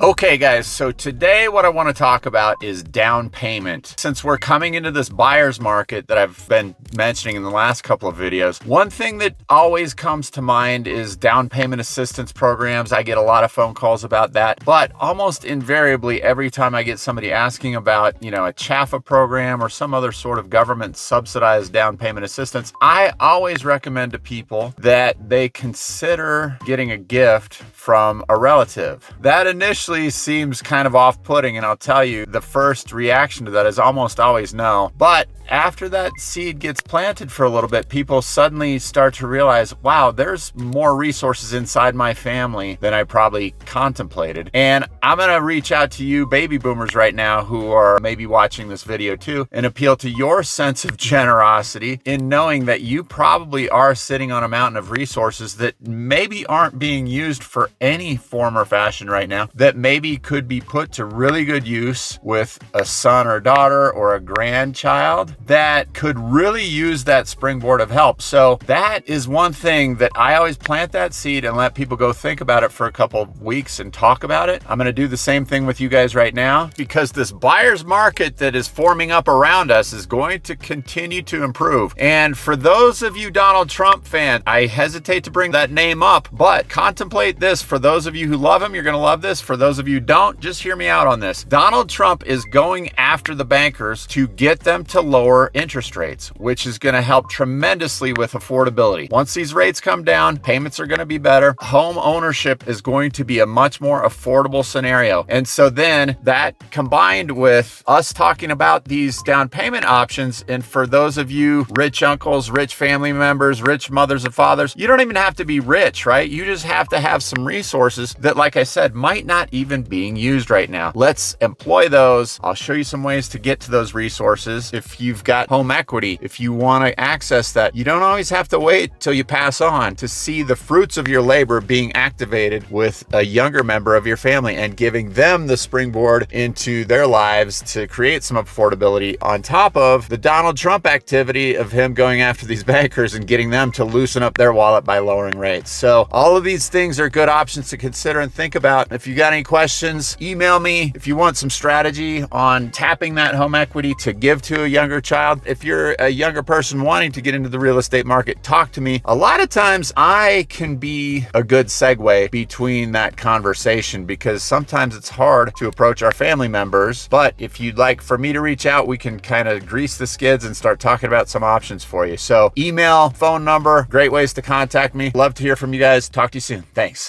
Okay guys, so today what I want to talk about is down payment. Since we're coming into this buyer's market that I've been mentioning in the last couple of videos, one thing that always comes to mind is down payment assistance programs. I get a lot of phone calls about that, but almost invariably every time I get somebody asking about, a CHAFA program or some other sort of government subsidized down payment assistance, I always recommend to people that they consider getting a gift from a relative. That initially seems kind of off-putting, and I'll tell you, the first reaction to that is almost always no. But after that seed gets planted for a little bit, people suddenly start to realize, wow, there's more resources inside my family than I probably contemplated. And I'm gonna reach out to you baby boomers right now who are maybe watching this video too, and appeal to your sense of generosity in knowing that you probably are sitting on a mountain of resources that maybe aren't being used for any form or fashion right now, that maybe could be put to really good use with a son or daughter or a grandchild that could really use that springboard of help. So that is one thing that I always plant that seed and let people go think about it for a couple of weeks and talk about it. I'm going to do the same thing with you guys right now, because this buyer's market that is forming up around us is going to continue to improve. And for those of you Donald Trump fans, I hesitate to bring that name up, but contemplate this. For those of you who love him, you're going to love this. For those of you who don't, just hear me out on this. Donald Trump is going after the bankers to get them to lower interest rates, which is going to help tremendously with affordability. Once these rates come down, payments are going to be better. Home ownership is going to be a much more affordable scenario. And so then that combined with us talking about these down payment options, and for those of you rich uncles, rich family members, rich mothers and fathers, you don't even have to be rich, right? You just have to have some resources that, like I said, might not even being used right now. Let's employ those. I'll show you some ways to get to those resources. If you've got home equity, if you want to access that, you don't always have to wait till you pass on to see the fruits of your labor being activated with a younger member of your family and giving them the springboard into their lives to create some affordability on top of the Donald Trump activity of him going after these bankers and getting them to loosen up their wallet by lowering rates. So all of these things are good options to consider and think about. If you got any questions, email me. If you want some strategy on tapping that home equity to give to a younger child, if you're a younger person wanting to get into the real estate market, talk to me. A lot of times I can be a good segue between that conversation, because sometimes it's hard to approach our family members. But if you'd like for me to reach out, we can kind of grease the skids and start talking about some options for you. So email, phone number, great ways to contact me. Love to hear from you guys. Talk to you soon. Thanks.